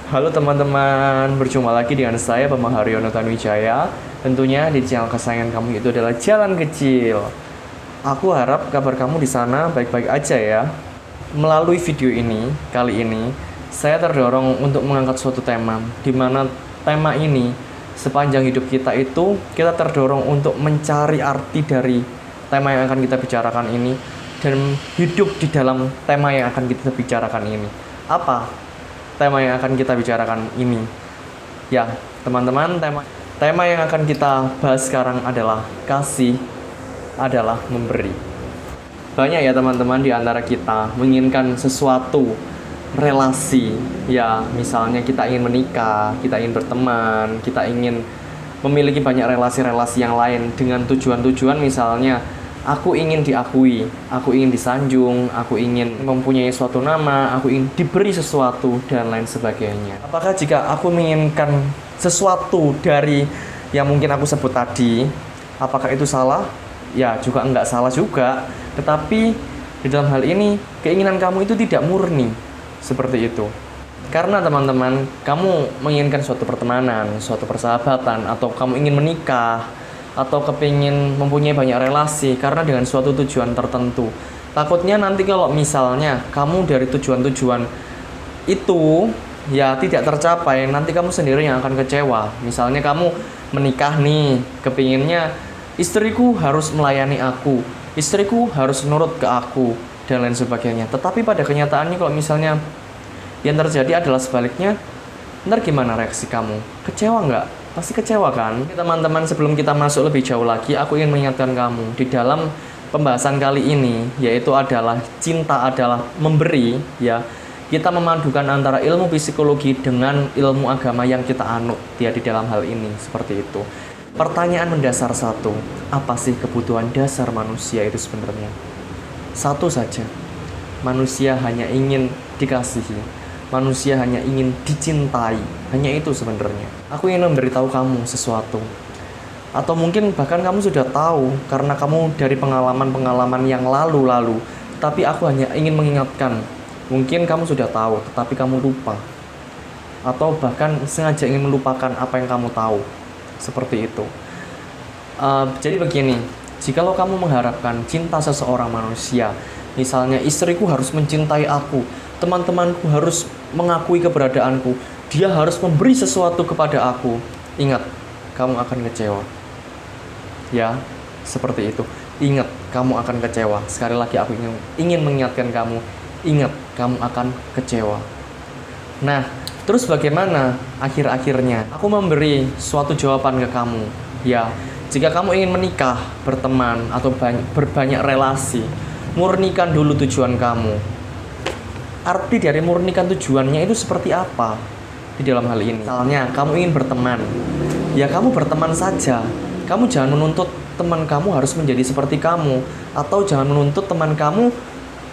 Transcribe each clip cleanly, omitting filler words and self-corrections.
Halo teman-teman, berjumpa lagi dengan saya Bambang Haryono Tanuwijaya. Tentunya di channel kesayangan kamu itu adalah Jalan Kecil. Aku harap kabar kamu di sana baik-baik aja ya. Melalui video ini, kali ini, saya terdorong untuk mengangkat suatu tema, di mana tema ini sepanjang hidup kita itu kita terdorong untuk mencari arti dari tema yang akan kita bicarakan ini dan hidup di dalam tema yang akan kita bicarakan ini. Apa tema yang akan kita bicarakan ini? Ya, teman-teman, tema yang akan kita bahas sekarang adalah kasih adalah memberi. Banyak ya teman-teman di antara kita menginginkan sesuatu relasi. Ya, misalnya kita ingin menikah, kita ingin berteman, kita ingin memiliki banyak relasi-relasi yang lain dengan tujuan-tujuan misalnya aku ingin diakui, aku ingin disanjung, aku ingin mempunyai suatu nama, aku ingin diberi sesuatu, dan lain sebagainya. Apakah jika aku menginginkan sesuatu dari yang mungkin aku sebut tadi, apakah itu salah? Ya, juga enggak salah juga. Tetapi di dalam hal ini, keinginan kamu itu tidak murni. Seperti itu. Karena teman-teman, kamu menginginkan suatu pertemanan, suatu persahabatan, atau kamu ingin menikah, atau kepingin mempunyai banyak relasi karena dengan suatu tujuan tertentu. Takutnya nanti kalau misalnya kamu dari tujuan-tujuan itu ya tidak tercapai, nanti kamu sendiri yang akan kecewa. Misalnya kamu menikah nih, kepinginnya istriku harus melayani aku, istriku harus nurut ke aku, dan lain sebagainya. Tetapi pada kenyataannya kalau misalnya yang terjadi adalah sebaliknya, ntar gimana reaksi kamu? Kecewa nggak? Pasti kecewa kan? Teman-teman, sebelum kita masuk lebih jauh lagi, aku ingin mengingatkan kamu di dalam pembahasan kali ini, yaitu adalah cinta adalah memberi, ya. Kita memadukan antara ilmu psikologi dengan ilmu agama yang kita anut ya di dalam hal ini, seperti itu. Pertanyaan mendasar satu, apa sih kebutuhan dasar manusia itu sebenarnya? Satu saja, manusia hanya ingin dikasihi. Manusia hanya ingin dicintai. Hanya itu sebenarnya. Aku ingin memberitahu kamu sesuatu. Atau mungkin bahkan kamu sudah tahu karena kamu dari pengalaman-pengalaman yang lalu-lalu. Tapi aku hanya ingin mengingatkan. Mungkin kamu sudah tahu, tetapi kamu lupa. Atau bahkan sengaja ingin melupakan apa yang kamu tahu. Seperti itu. Jadi begini, jikalau kamu mengharapkan cinta seseorang manusia, misalnya istriku harus mencintai aku, teman-temanku harus mengakui keberadaanku, dia harus memberi sesuatu kepada aku. Ingat, kamu akan kecewa. Ya, seperti itu. Ingat, kamu akan kecewa. Sekali lagi aku ingin mengingatkan kamu, ingat, kamu akan kecewa. Nah, terus bagaimana akhir-akhirnya? Aku memberi suatu jawaban ke kamu. Ya, jika kamu ingin menikah, berteman, atau berbanyak relasi, murnikan dulu tujuan kamu. Arti dari murnikan tujuannya itu seperti apa di dalam hal ini? Misalnya, kamu ingin berteman. Ya, kamu berteman saja. Kamu jangan menuntut teman kamu harus menjadi seperti kamu. Atau jangan menuntut teman kamu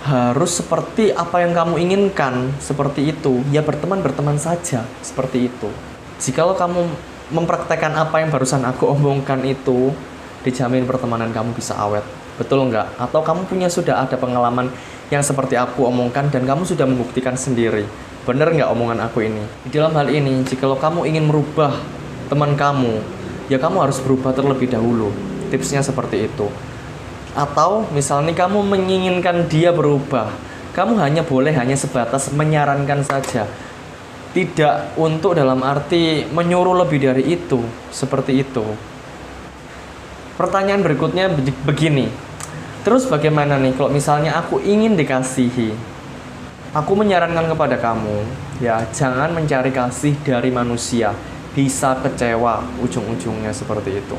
harus seperti apa yang kamu inginkan. Seperti itu. Ya, berteman saja. Seperti itu. Jikalau kamu mempraktekkan apa yang barusan aku omongkan itu, dijamin pertemanan kamu bisa awet. Betul nggak? Atau kamu sudah ada pengalaman yang seperti aku omongkan dan kamu sudah membuktikan sendiri. Bener nggak omongan aku ini? Di dalam hal ini, jikalau kamu ingin merubah teman kamu, ya kamu harus berubah terlebih dahulu. Tipsnya seperti itu. Atau misalnya kamu menginginkan dia berubah, kamu hanya sebatas menyarankan saja. Tidak untuk dalam arti menyuruh lebih dari itu. Seperti itu. Pertanyaan berikutnya begini. Terus bagaimana nih kalau misalnya aku ingin dikasihi? Aku menyarankan kepada kamu, ya jangan mencari kasih dari manusia. Bisa kecewa ujung-ujungnya seperti itu.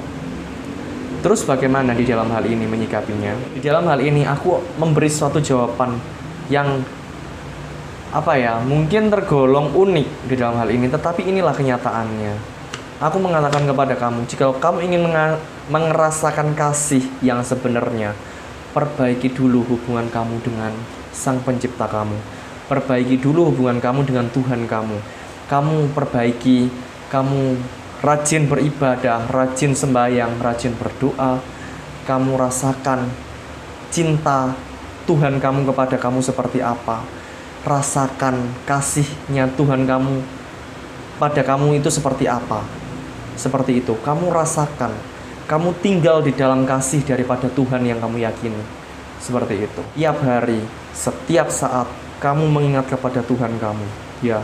Terus bagaimana di dalam hal ini menyikapinya? Di dalam hal ini aku memberi suatu jawaban yang mungkin tergolong unik di dalam hal ini, tetapi inilah kenyataannya. Aku mengatakan kepada kamu, jika kamu ingin merasakan kasih yang sebenarnya, perbaiki dulu hubungan kamu dengan Sang Pencipta kamu. Perbaiki dulu hubungan kamu dengan Tuhan kamu. Kamu perbaiki, kamu rajin beribadah, rajin sembahyang, rajin berdoa. Kamu rasakan cinta Tuhan kamu kepada kamu seperti apa. Rasakan kasihnya Tuhan kamu pada kamu itu seperti apa. Seperti itu, kamu rasakan, kamu tinggal di dalam kasih daripada Tuhan yang kamu yakini. Seperti itu. Tiap hari, setiap saat, kamu mengingat kepada Tuhan kamu. Ya,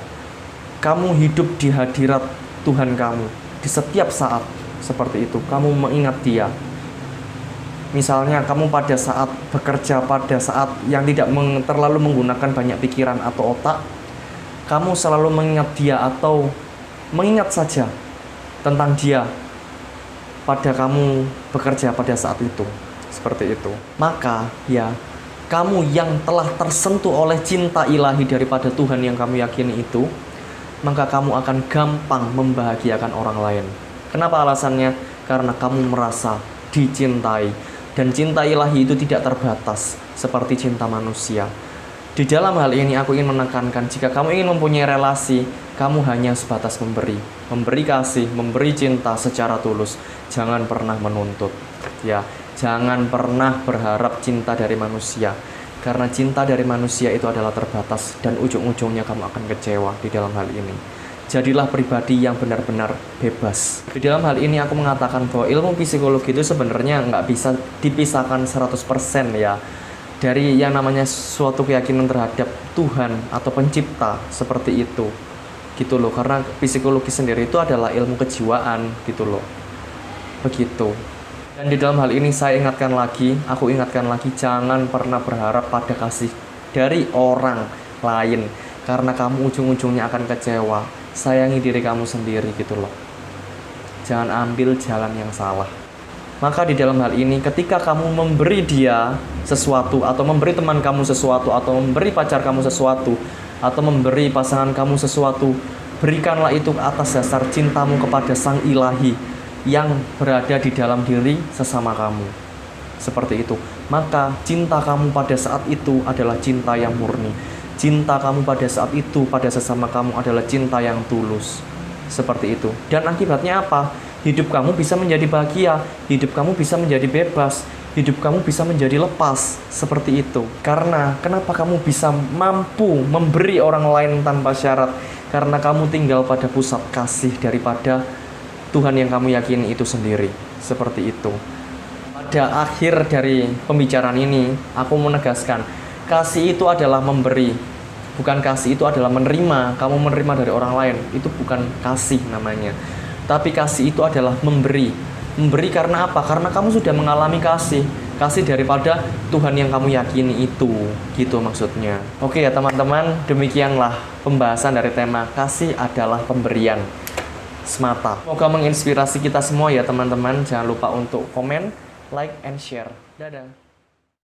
kamu hidup di hadirat Tuhan kamu. Di setiap saat, seperti itu. Kamu mengingat Dia. Misalnya, kamu pada saat bekerja, pada saat yang tidak terlalu menggunakan banyak pikiran atau otak, kamu selalu mengingat Dia atau mengingat saja tentang Dia pada kamu bekerja pada saat itu. Seperti itu. Maka ya, kamu yang telah tersentuh oleh cinta ilahi daripada Tuhan yang kamu yakini itu, maka kamu akan gampang membahagiakan orang lain. Kenapa alasannya? Karena kamu merasa dicintai. Dan cinta ilahi itu tidak terbatas seperti cinta manusia. Di dalam hal ini aku ingin menekankan, jika kamu ingin mempunyai relasi, kamu hanya sebatas memberi. Memberi kasih, memberi cinta secara tulus. Jangan pernah menuntut. Ya, jangan pernah berharap cinta dari manusia. Karena cinta dari manusia itu adalah terbatas dan ujung-ujungnya kamu akan kecewa di dalam hal ini. Jadilah pribadi yang benar-benar bebas. Di dalam hal ini aku mengatakan bahwa ilmu psikologi itu sebenarnya nggak bisa dipisahkan 100% ya. Dari yang namanya suatu keyakinan terhadap Tuhan atau pencipta seperti itu gitu loh, karena psikologi sendiri itu adalah ilmu kejiwaan gitu loh, begitu. Dan di dalam hal ini aku ingatkan lagi, jangan pernah berharap pada kasih dari orang lain, karena kamu ujung-ujungnya akan kecewa. Sayangi diri kamu sendiri gitu loh, jangan ambil jalan yang salah. Maka di dalam hal ini, ketika kamu memberi dia sesuatu, atau memberi teman kamu sesuatu, atau memberi pacar kamu sesuatu, atau memberi pasangan kamu sesuatu, berikanlah itu atas dasar cintamu kepada Sang Ilahi yang berada di dalam diri sesama kamu. Seperti itu. Maka cinta kamu pada saat itu adalah cinta yang murni. Cinta kamu pada saat itu pada sesama kamu adalah cinta yang tulus. Seperti itu. Dan akibatnya apa? Hidup kamu bisa menjadi bahagia, hidup kamu bisa menjadi bebas, hidup kamu bisa menjadi lepas. Seperti itu. Karena kenapa kamu bisa mampu memberi orang lain tanpa syarat? Karena kamu tinggal pada pusat kasih daripada Tuhan yang kamu yakini itu sendiri. Seperti itu. Pada akhir dari pembicaraan ini, aku menegaskan, kasih itu adalah memberi. Bukan kasih itu adalah menerima. Kamu menerima dari orang lain, itu bukan kasih namanya. Tapi kasih itu adalah memberi. Memberi karena apa? Karena kamu sudah mengalami kasih. Kasih daripada Tuhan yang kamu yakini itu. Gitu maksudnya. Oke ya teman-teman, demikianlah pembahasan dari tema kasih adalah pemberian semata. Semoga menginspirasi kita semua ya teman-teman. Jangan lupa untuk komen, like, and share. Dadah.